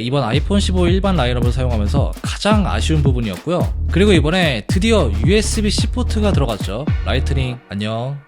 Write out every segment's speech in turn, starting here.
이번 아이폰 15 일반 라인업을 사용하면서 가장 아쉬운 부분이었고요. 그리고 이번에 드디어 USB-C 포트가 들어갔죠. 라이트닝 안녕.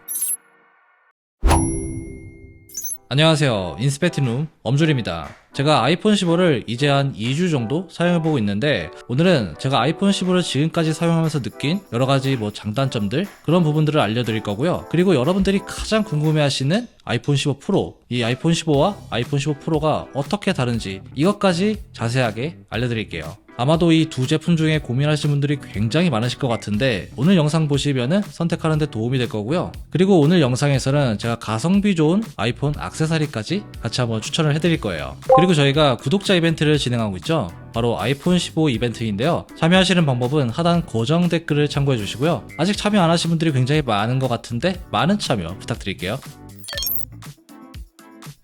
안녕하세요. 인스펙팅룸 엄준입니다. 제가 아이폰 15를 이제 한 2주 정도 사용해보고 있는데, 오늘은 제가 아이폰 15를 지금까지 사용하면서 느낀 여러가지 장단점들, 그런 부분들을 알려드릴 거고요. 그리고 여러분들이 가장 궁금해하시는 아이폰 15 프로, 이 아이폰 15와 아이폰 15 프로가 어떻게 다른지 이것까지 자세하게 알려드릴게요. 아마도 이 두 제품 중에 고민하시는 분들이 굉장히 많으실 것 같은데, 오늘 영상 보시면은 선택하는 데 도움이 될 거고요. 그리고 오늘 영상에서는 제가 가성비 좋은 아이폰 액세서리까지 같이 한번 추천을 해드릴 거예요. 그리고 저희가 구독자 이벤트를 진행하고 있죠. 바로 아이폰 15 이벤트인데요. 참여하시는 방법은 하단 고정 댓글을 참고해 주시고요. 아직 참여 안 하신 분들이 굉장히 많은 것 같은데, 많은 참여 부탁드릴게요.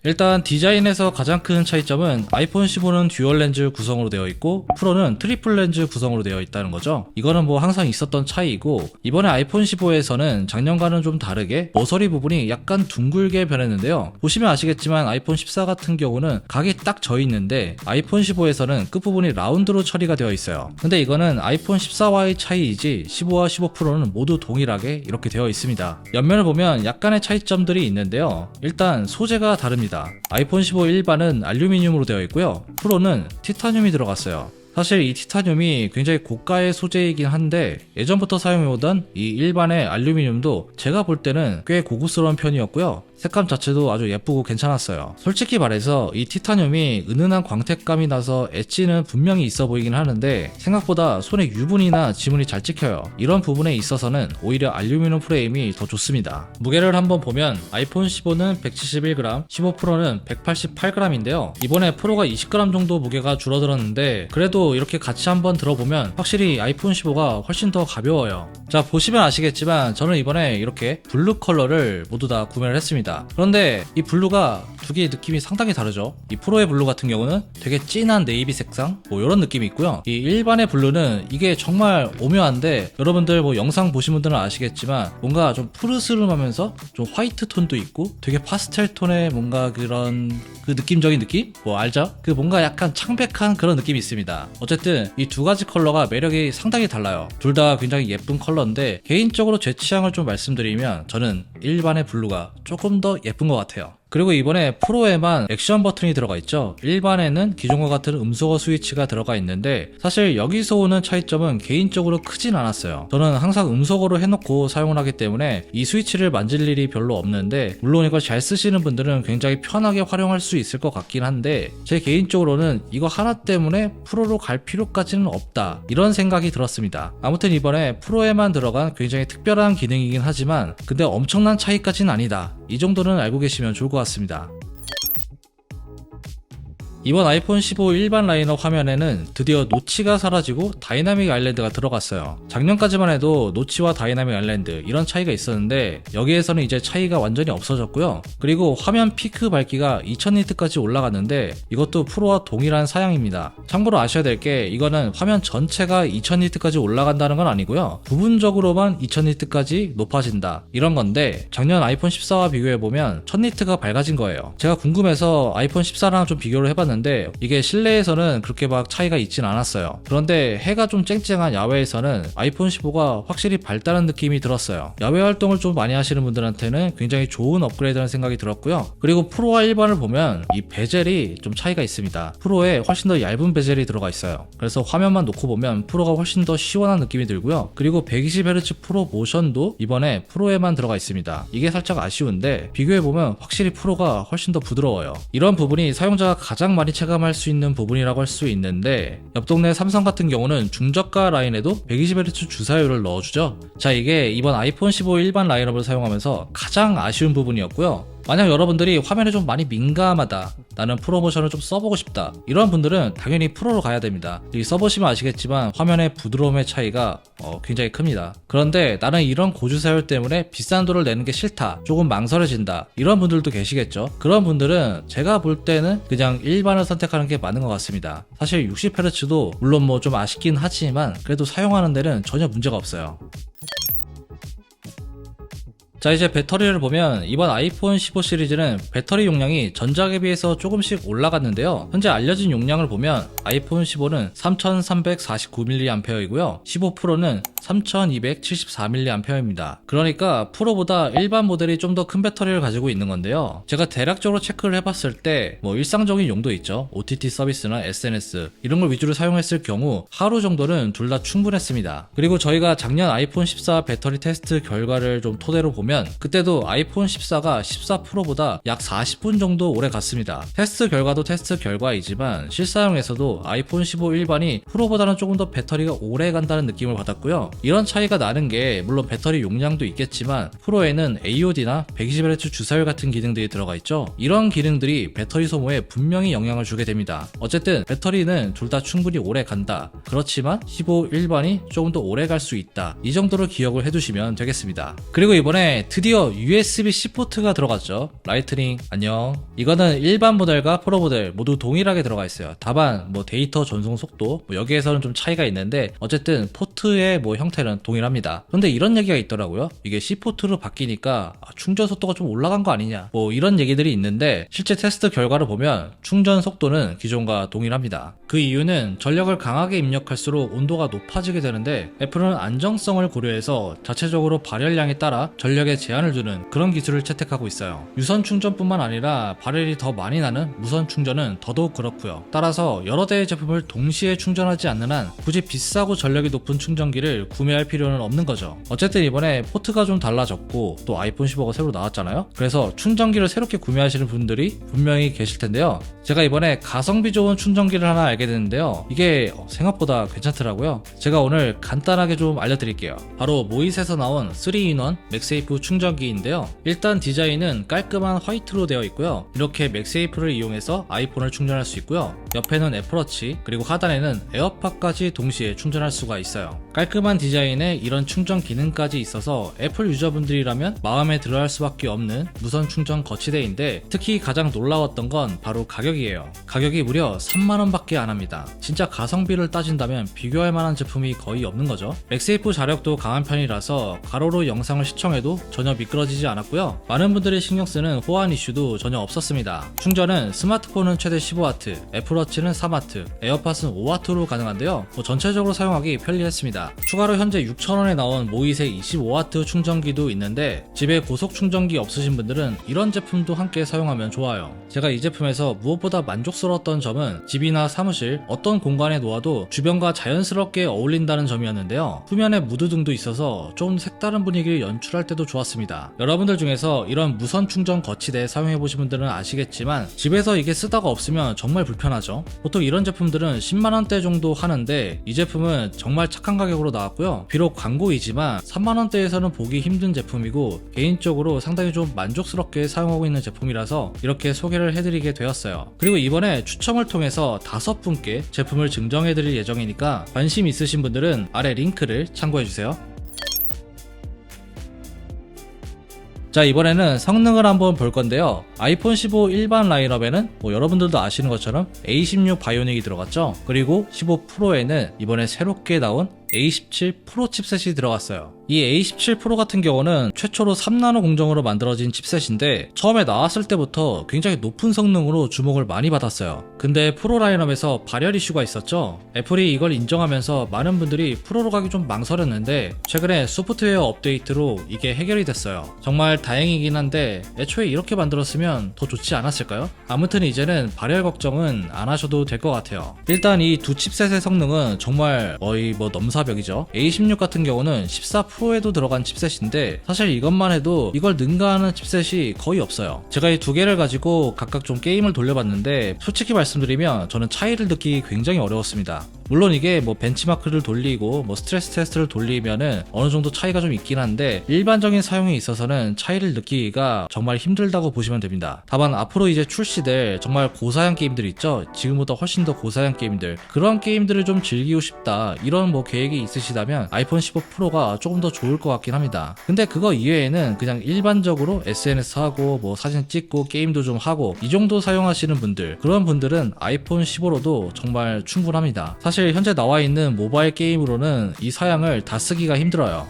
일단 디자인에서 가장 큰 차이점은 아이폰 15는 듀얼 렌즈 구성으로 되어 있고 프로는 트리플 렌즈 구성으로 되어 있다는 거죠. 이거는 항상 있었던 차이이고, 이번에 아이폰 15에서는 작년과는 좀 다르게 모서리 부분이 약간 둥글게 변했는데요. 보시면 아시겠지만 아이폰 14 같은 경우는 각이 딱 져 있는데, 아이폰 15에서는 끝부분이 라운드로 처리가 되어 있어요. 근데 이거는 아이폰 14와의 차이이지 15와 15 프로는 모두 동일하게 이렇게 되어 있습니다. 옆면을 보면 약간의 차이점들이 있는데요. 일단 소재가 다릅니다. 아이폰 15 일반은 알루미늄으로 되어 있고요. 프로는 티타늄이 들어갔어요. 사실 이 티타늄이 굉장히 고가의 소재이긴 한데, 예전부터 사용해오던 이 일반의 알루미늄도 제가 볼 때는 꽤 고급스러운 편이었고요. 색감 자체도 아주 예쁘고 괜찮았어요. 솔직히 말해서 이 티타늄이 은은한 광택감이 나서 엣지는 분명히 있어 보이긴 하는데, 생각보다 손에 유분이나 지문이 잘 찍혀요. 이런 부분에 있어서는 오히려 알루미늄 프레임이 더 좋습니다. 무게를 한번 보면 아이폰 15는 171g, 15 프로는 188g인데요. 이번에 프로가 20g 정도 무게가 줄어들었는데, 그래도 이렇게 같이 한번 들어보면 확실히 아이폰 15가 훨씬 더 가벼워요. 자, 보시면 아시겠지만 저는 이번에 이렇게 블루 컬러를 모두 다 구매를 했습니다. 그런데 이 블루가 두 개의 느낌이 상당히 다르죠. 이 프로의 블루 같은 경우는 되게 진한 네이비 색상 이런 느낌이 있고요. 이 일반의 블루는 이게 정말 오묘한데, 여러분들 영상 보신 분들은 아시겠지만 뭔가 좀 푸르스름하면서 좀 화이트 톤도 있고 되게 파스텔 톤의 뭔가 그런 그 느낌적인 느낌? 알죠? 그 뭔가 약간 창백한 그런 느낌이 있습니다. 어쨌든 이 두 가지 컬러가 매력이 상당히 달라요. 둘 다 굉장히 예쁜 컬러인데, 개인적으로 제 취향을 좀 말씀드리면 저는 일반의 블루가 조금 더 예쁜 것 같아요. 그리고 이번에 프로에만 액션 버튼이 들어가 있죠. 일반에는 기존과 같은 음소거 스위치가 들어가 있는데, 사실 여기서 오는 차이점은 개인적으로 크진 않았어요. 저는 항상 음소거로 해놓고 사용을 하기 때문에 이 스위치를 만질 일이 별로 없는데, 물론 이걸 잘 쓰시는 분들은 굉장히 편하게 활용할 수 있을 것 같긴 한데, 제 개인적으로는 이거 하나 때문에 프로로 갈 필요까지는 없다, 이런 생각이 들었습니다. 아무튼 이번에 프로에만 들어간 굉장히 특별한 기능이긴 하지만, 근데 엄청난 차이까지는 아니다, 이 정도는 알고 계시면 좋을 것 같습니다. 이번 아이폰 15 일반 라인업 화면에는 드디어 노치가 사라지고 다이나믹 아일랜드가 들어갔어요. 작년까지만 해도 노치와 다이나믹 아일랜드 이런 차이가 있었는데, 여기에서는 이제 차이가 완전히 없어졌고요. 그리고 화면 피크 밝기가 2000니트까지 올라갔는데, 이것도 프로와 동일한 사양입니다. 참고로 아셔야 될 게, 이거는 화면 전체가 2000니트까지 올라간다는 건 아니고요. 부분적으로만 2000니트까지 높아진다, 이런 건데, 작년 아이폰 14와 비교해보면 1000니트가 밝아진 거예요. 제가 궁금해서 아이폰 14랑 좀 비교를 해봤는데, 이게 실내에서는 그렇게 차이가 있진 않았어요. 그런데 해가 좀 쨍쨍한 야외에서는 아이폰 15가 확실히 밝다는 느낌이 들었어요. 야외 활동을 좀 많이 하시는 분들한테는 굉장히 좋은 업그레이드라는 생각이 들었고요. 그리고 프로와 일반을 보면 이 베젤이 좀 차이가 있습니다. 프로에 훨씬 더 얇은 베젤이 들어가 있어요. 그래서 화면만 놓고 보면 프로가 훨씬 더 시원한 느낌이 들고요. 그리고 120Hz 프로 모션도 이번에 프로에만 들어가 있습니다. 이게 살짝 아쉬운데, 비교해보면 확실히 프로가 훨씬 더 부드러워요. 이런 부분이 사용자가 가장 많이 체감할 수 있는 부분이라고 할 수 있는데, 옆 동네 삼성 같은 경우는 중저가 라인에도 120Hz 주사율을 넣어주죠. 자, 이게 이번 아이폰 15 일반 라인업을 사용하면서 가장 아쉬운 부분이었고요. 만약 여러분들이 화면에 좀 많이 민감하다, 나는 프로모션을 좀 써보고 싶다, 이런 분들은 당연히 프로로 가야 됩니다. 써보시면 아시겠지만 화면의 부드러움의 차이가 굉장히 큽니다. 그런데 나는 이런 고주사율 때문에 비싼 돈을 내는 게 싫다, 조금 망설여진다, 이런 분들도 계시겠죠. 그런 분들은 제가 볼 때는 그냥 일반을 선택하는 게 맞는 것 같습니다. 사실 60Hz도 물론 좀 아쉽긴 하지만 그래도 사용하는 데는 전혀 문제가 없어요. 자, 이제 배터리를 보면 이번 아이폰 15 시리즈는 배터리 용량이 전작에 비해서 조금씩 올라갔는데요. 현재 알려진 용량을 보면 아이폰 15는 3349mAh이고요 15 프로는 3274mAh입니다. 그러니까 프로보다 일반 모델이 좀 더 큰 배터리를 가지고 있는 건데요. 제가 대략적으로 체크를 해봤을 때 뭐 일상적인 용도 있죠. OTT 서비스나 SNS 이런 걸 위주로 사용했을 경우 하루 정도는 둘 다 충분했습니다. 그리고 저희가 작년 아이폰 14 배터리 테스트 결과를 좀 토대로 보면 그때도 아이폰 14가 14 프로보다 약 40분 정도 오래 갔습니다. 테스트 결과도 테스트 결과이지만 실사용에서도 아이폰 15 일반이 프로보다는 조금 더 배터리가 오래 간다는 느낌을 받았고요. 이런 차이가 나는 게 물론 배터리 용량도 있겠지만 프로에는 AOD나 120Hz 주사율 같은 기능들이 들어가 있죠. 이런 기능들이 배터리 소모에 분명히 영향을 주게 됩니다. 어쨌든 배터리는 둘 다 충분히 오래 간다. 그렇지만 15 일반이 조금 더 오래 갈 수 있다. 이 정도로 기억을 해두시면 되겠습니다. 그리고 이번에 드디어 USB-C 포트가 들어갔죠. 라이트닝 안녕. 이거는 일반 모델과 프로 모델 모두 동일하게 들어가 있어요. 다만 뭐 데이터 전송 속도 여기에서는 좀 차이가 있는데 어쨌든 포트의 뭐 형태는 동일합니다. 그런데 이런 얘기가 있더라고요. 이게 C 포트로 바뀌니까 충전 속도가 좀 올라간 거 아니냐 뭐 이런 얘기들이 있는데 실제 테스트 결과를 보면 충전 속도는 기존과 동일합니다. 그 이유는 전력을 강하게 입력할수록 온도가 높아지게 되는데 애플은 안정성을 고려해서 자체적으로 발열량에 따라 전력에 제한을 두는 그런 기술을 채택하고 있어요. 유선 충전뿐만 아니라 발열이 더 많이 나는 무선 충전은 더더욱 그렇고요. 따라서 여러 대의 제품을 동시에 충전하지 않는 한 굳이 비싸고 전력이 높은 충전기를 구매할 필요는 없는 거죠. 어쨌든 이번에 포트가 좀 달라졌고 또 아이폰 15가 새로 나왔잖아요. 그래서 충전기를 새롭게 구매하시는 분들이 분명히 계실 텐데요. 제가 이번에 가성비 좋은 충전기를 하나 알게 됐는데요. 이게 생각보다 괜찮더라고요. 제가 오늘 간단하게 좀 알려드릴게요. 바로 모잇에서 나온 3-in-1 맥세이프 충전기인데요. 일단 디자인은 깔끔한 화이트로 되어 있고요. 이렇게 맥세이프를 이용해서 아이폰을 충전할 수 있고요. 옆에는 애플워치 그리고 하단에는 에어팟까지 동시에 충전할 수가 있어요. 깔끔한 디자인에 이런 충전 기능까지 있어서 애플 유저분들이라면 마음에 들어할 수밖에 없는 무선 충전 거치대인데 특히 가장 놀라웠던 건 바로 가격이에요. 가격이 무려 3만원 밖에 안 합니다. 진짜 가성비를 따진다면 비교할 만한 제품이 거의 없는 거죠. 맥세이프 자력도 강한 편이라서 가로로 영상을 시청해도 전혀 미끄러지지 않았고요. 많은 분들이 신경쓰는 호환 이슈도 전혀 없었습니다. 충전은 스마트폰은 최대 15W, 애플워치는 3W, 에어팟은 5W로 가능한데요. 전체적으로 사용하기 편리했습니다. 추가로 현재 6,000원에 나온 모잇의 25W 충전기도 있는데 집에 고속 충전기 없으신 분들은 이런 제품도 함께 사용하면 좋아요. 제가 이 제품에서 무엇보다 만족스러웠던 점은 집이나 사무실 어떤 공간에 놓아도 주변과 자연스럽게 어울린다는 점이었는데요. 후면에 무드등도 있어서 좀 색다른 분위기를 연출할 때도 좋았습니다. 여러분들 중에서 이런 무선 충전 거치대 사용해보신 분들은 아시겠지만 집에서 이게 쓰다가 없으면 정말 불편하죠. 보통 이런 제품들은 10만원대 정도 하는데 이 제품은 정말 착한 가격으로 나왔고요. 비록 광고이지만 3만원대에서는 보기 힘든 제품이고 개인적으로 상당히 좀 만족스럽게 사용하고 있는 제품이라서 이렇게 소개를 해드리게 되었어요. 그리고 이번에 추첨을 통해서 5분께 제품을 증정해드릴 예정이니까 관심 있으신 분들은 아래 링크를 참고해주세요. 자, 이번에는 성능을 한번 볼 건데요. 아이폰 15 일반 라인업에는 여러분들도 아시는 것처럼 A16 바이오닉이 들어갔죠. 그리고 15 프로에는 이번에 새롭게 나온 A17 프로 칩셋이 들어갔어요. 이 A17 프로 같은 경우는 최초로 3나노 공정으로 만들어진 칩셋인데 처음에 나왔을 때부터 굉장히 높은 성능으로 주목을 많이 받았어요. 근데 프로 라인업에서 발열 이슈가 있었죠. 애플이 이걸 인정하면서 많은 분들이 프로로 가기 좀 망설였는데 최근에 소프트웨어 업데이트로 이게 해결이 됐어요. 정말 다행이긴 한데 애초에 이렇게 만들었으면 더 좋지 않았을까요? 아무튼 이제는 발열 걱정은 안 하셔도 될 것 같아요. 일단 이 두 칩셋의 성능은 정말 거의 넘사벽이죠. A16 같은 경우는 14 프로에도 들어간 칩셋인데 사실 이것만 해도 이걸 능가하는 칩셋이 거의 없어요. 제가 이 두 개를 가지고 각각 좀 게임을 돌려봤는데 솔직히 말씀드리면 저는 차이를 느끼기 굉장히 어려웠습니다. 물론 이게 벤치마크를 돌리고 스트레스 테스트를 돌리면은 어느 정도 차이가 좀 있긴 한데 일반적인 사용에 있어서는 차이를 느끼기가 정말 힘들다고 보시면 됩니다. 다만 앞으로 이제 출시될 정말 고사양 게임들 있죠. 지금보다 훨씬 더 고사양 게임들, 그런 게임들을 좀 즐기고 싶다 이런 계획이 있으시다면 아이폰 15 프로가 조금 더 좋을 것 같긴 합니다. 근데 그거 이외에는 그냥 일반적으로 SNS 하고 사진 찍고 게임도 좀 하고 이 정도 사용하시는 분들, 그런 분들은 아이폰 15로도 정말 충분합니다. 사실 현재 나와 있는 모바일 게임으로는 이 사양을 다 쓰기가 힘들어요.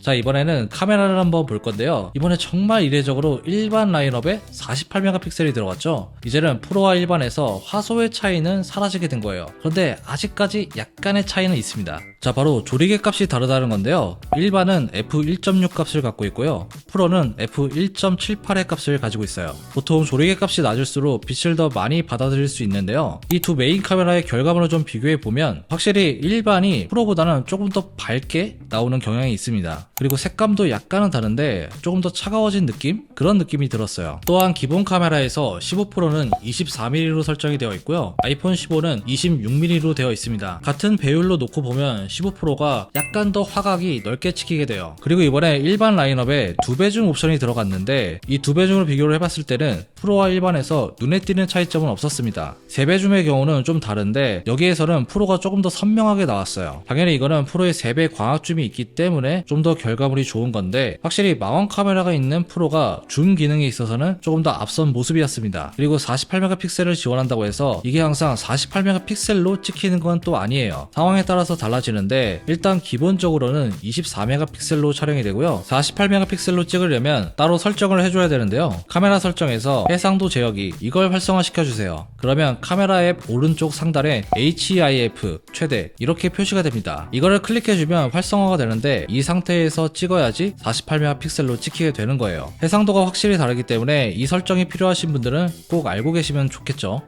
자, 이번에는 카메라를 한번 볼 건데요. 이번에 정말 이례적으로 일반 라인업에 48메가픽셀이 들어갔죠. 이제는 프로와 일반에서 화소의 차이는 사라지게 된 거예요. 그런데 아직까지 약간의 차이는 있습니다. 자, 바로 조리개 값이 다르다는 건데요. 일반은 f1.6 값을 갖고 있고요. 프로는 f1.78의 값을 가지고 있어요. 보통 조리개 값이 낮을수록 빛을 더 많이 받아들일 수 있는데요. 이 두 메인 카메라의 결과물을 좀 비교해 보면 확실히 일반이 프로보다는 조금 더 밝게 나오는 경향이 있습니다. 그리고 색감도 약간은 다른데 조금 더 차가워진 느낌? 그런 느낌이 들었어요. 또한 기본 카메라에서 15 프로는 24mm로 설정이 되어 있고요. 아이폰 15는 26mm로 되어 있습니다. 같은 배율로 놓고 보면 15 프로가 약간 더 화각이 넓게 찍히게 돼요. 그리고 이번에 일반 라인업에 2배중 옵션이 들어갔는데 이 2배중으로 비교를 해봤을 때는 프로와 일반에서 눈에 띄는 차이점은 없었습니다. 3배중의 경우는 좀 다른데 여기에서는 프로가 조금 더 선명하게 나왔어요. 당연히 이거는 프로의 3배 광학줌이 있기 때문에 좀 더 결과물이 좋은 건데 확실히 망원 카메라가 있는 프로가 줌 기능에 있어서는 조금 더 앞선 모습이었습니다. 그리고 48메가픽셀을 지원한다고 해서 이게 항상 48메가픽셀로 찍히는 건 또 아니에요. 상황에 따라서 달라지는데 일단 기본적으로는 24메가픽셀로 촬영이 되고요. 48메가픽셀로 찍으려면 따로 설정을 해줘야 되는데요. 카메라 설정에서 해상도 제어기 이걸 활성화시켜주세요. 그러면 카메라 앱 오른쪽 상단에 HEIF 최대 이렇게 표시가 됩니다. 이거를 클릭해주면 활성화가 되는데 이 상태에서 찍어야지 48메가픽셀로 찍히게 되는 거예요. 해상도가 확실히 다르기 때문에 이 설정이 필요하신 분들은 꼭 알고 계시면 좋겠죠.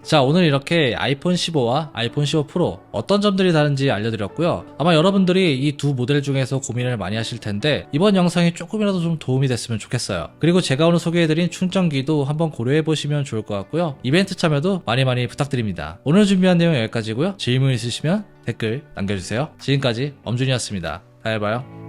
자, 오늘 이렇게 아이폰 15와 아이폰 15 프로 어떤 점들이 다른지 알려드렸고요. 아마 여러분들이 이 두 모델 중에서 고민을 많이 하실 텐데 이번 영상이 조금이라도 좀 도움이 됐으면 좋겠어요. 그리고 제가 오늘 소개해드린 충전기도 한번 고려해보시면 좋을 것 같고요. 이벤트 참여도 많이 부탁드립니다. 오늘 준비한 내용 여기까지고요. 질문 있으시면 댓글 남겨주세요. 지금까지 엄준이었습니다. 다음에 봐요.